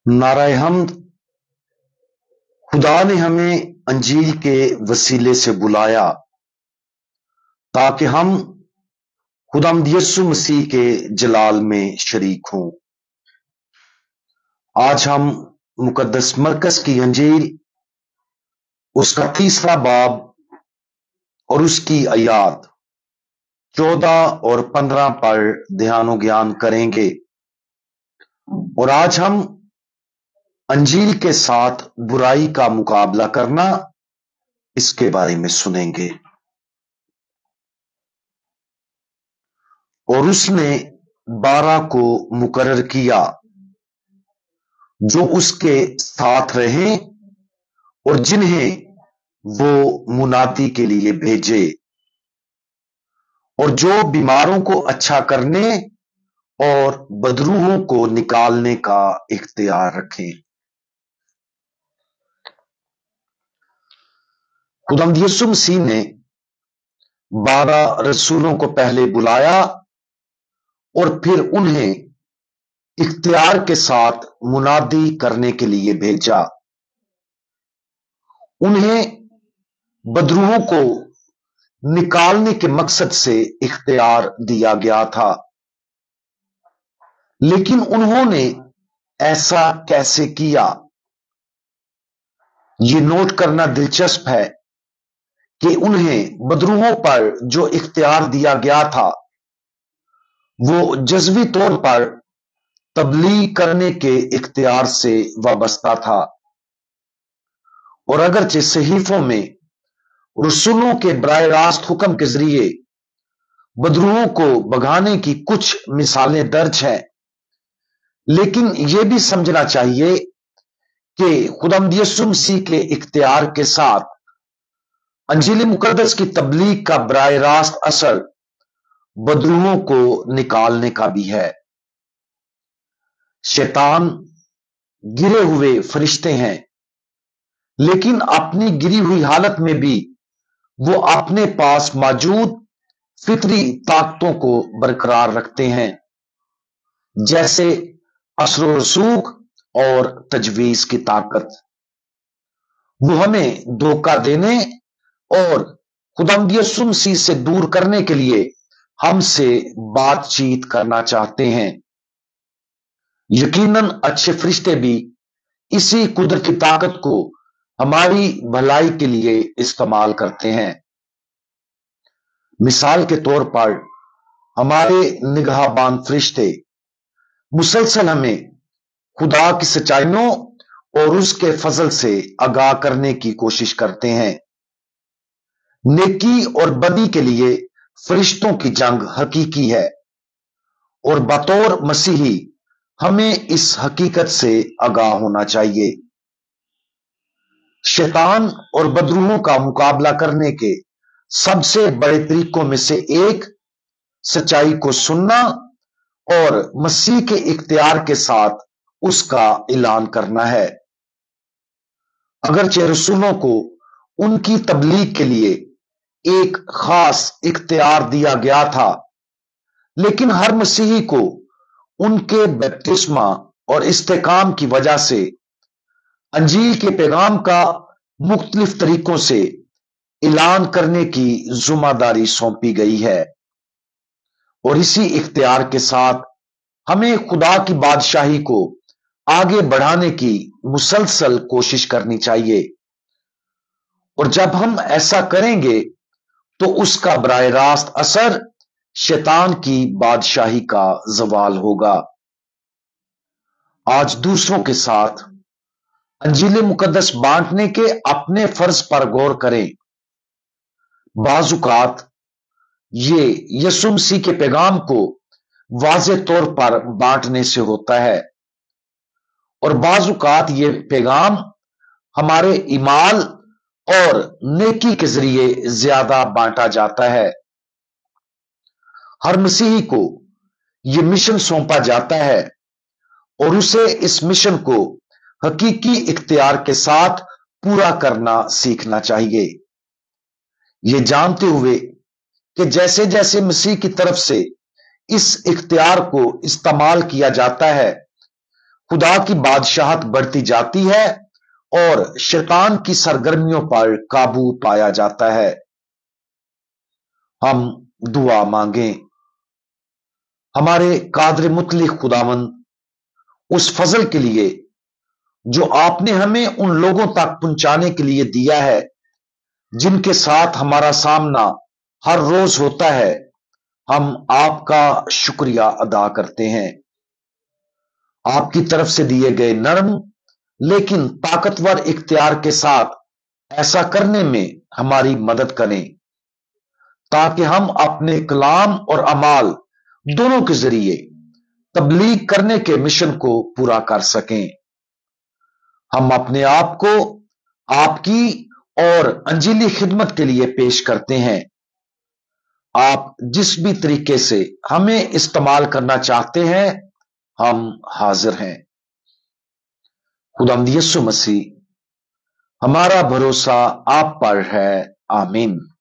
नाराय हमद। खुदा ने हमें अंजील के वसीले से बुलाया ताकि हम खुदावंद यीशु मसीह के जलाल में शरीक हों। आज हम मुकद्दस मरकस की अंजील उसका 3 बाब और उसकी आयात 14 और 15 पर ध्यान और ज्ञान करेंगे। और आज हम अंजील के साथ बुराई का मुकाबला करना इसके बारे में सुनेंगे। और उसने 12 को मुकर्रर किया जो उसके साथ रहे और जिन्हें वो मुनादी के लिए भेजे और जो बीमारों को अच्छा करने और बदरूहों को निकालने का इख्तियार रखें। खुदावंद यीशु मसीह ने 12 रसूलों को पहले बुलाया और फिर उन्हें इख्तियार के साथ मुनादी करने के लिए भेजा। उन्हें बदरूहों को निकालने के मकसद से इख्तियार दिया गया था, लेकिन उन्होंने ऐसा कैसे किया? ये नोट करना दिलचस्प है कि उन्हें बदरूहों पर जो इख्तियार दिया गया था वो जज़वी तौर पर तबलीग करने के इख्तियार से वाबस्ता था। और अगरचे सहीफों में रसूलों के बराह रास्त हुक्म के जरिए बदरूहों को भगाने की कुछ मिसालें दर्ज हैं, लेकिन यह भी समझना चाहिए कि खुदावंद यीशु मसीह के इख्तियार के साथ अंजील मुकद्दस की तबलीग का बराह रास्त असर बदरूहों को निकालने का भी है। शैतान गिरे हुए फरिश्ते हैं, लेकिन अपनी गिरी हुई हालत में भी वो अपने पास मौजूद फितरी ताकतों को बरकरार रखते हैं, जैसे असर व रसूख और तजवीज की ताकत। वो हमें धोखा देने और खुदावंद यीशु मसीह से दूर करने के लिए हमसे बातचीत करना चाहते हैं। यकीनन अच्छे फरिश्ते भी इसी कुदरती ताकत को हमारी भलाई के लिए इस्तेमाल करते हैं। मिसाल के तौर पर हमारे निगाहबान फरिश्ते मुसलसल हमें खुदा की सच्चाइयों और उसके फजल से आगाह करने की कोशिश करते हैं। नेकी और बदी के लिए फरिश्तों की जंग हकीकी है और बतौर मसीही हमें इस हकीकत से आगाह होना चाहिए। शैतान और बदरूहों का मुकाबला करने के सबसे बड़े तरीकों में से एक सच्चाई को सुनना और मसीह के इख्तियार के साथ उसका ऐलान करना है। अगरचे रसूलों को उनकी तबलीग के लिए एक खास इख्तियार दिया गया था, लेकिन हर मसीही को उनके बपतिस्मा और इस्तेकाम की वजह से अंजील के पैगाम का मुख्तलिफ तरीकों से ऐलान करने की जिम्मेदारी सौंपी गई है। और इसी इख्तियार के साथ हमें खुदा की बादशाही को आगे बढ़ाने की मुसलसल कोशिश करनी चाहिए। और जब हम ऐसा करेंगे तो उसका बराह रास्त असर शैतान की बादशाही का जवाल होगा। आज दूसरों के साथ अंजील मुकद्दस बांटने के अपने फर्ज पर गौर करें। बाजुकात ये यीशु मसीह के पैगाम को वाज़े तौर पर बांटने से होता है, और बाजुकात ये पैगाम हमारे ईमाल और नेकी के जरिए ज्यादा बांटा जाता है। हर मसीही को यह मिशन सौंपा जाता है और उसे इस मिशन को हकीकी इख्तियार के साथ पूरा करना सीखना चाहिए, ये जानते हुए कि जैसे जैसे मसीह की तरफ से इस इख्तियार को इस्तेमाल किया जाता है खुदा की बादशाहत बढ़ती जाती है और शैतान की सरगर्मियों पर काबू पाया जाता है। हम दुआ मांगें। हमारे कादर मुतलिक खुदावंद, उस फजल के लिए जो आपने हमें उन लोगों तक पहुंचाने के लिए दिया है जिनके साथ हमारा सामना हर रोज होता है, हम आपका शुक्रिया अदा करते हैं। आपकी तरफ से दिए गए नरम लेकिन ताकतवर इख्तियार के साथ ऐसा करने में हमारी मदद करें, ताकि हम अपने कलाम और अमाल दोनों के जरिए तबलीग करने के मिशन को पूरा कर सकें। हम अपने आप को आपकी और अंजीली खिदमत के लिए पेश करते हैं। आप जिस भी तरीके से हमें इस्तेमाल करना चाहते हैं, हम हाजिर हैं। खुदावंद यीशु मसीह, हमारा भरोसा आप पर है। आमीन।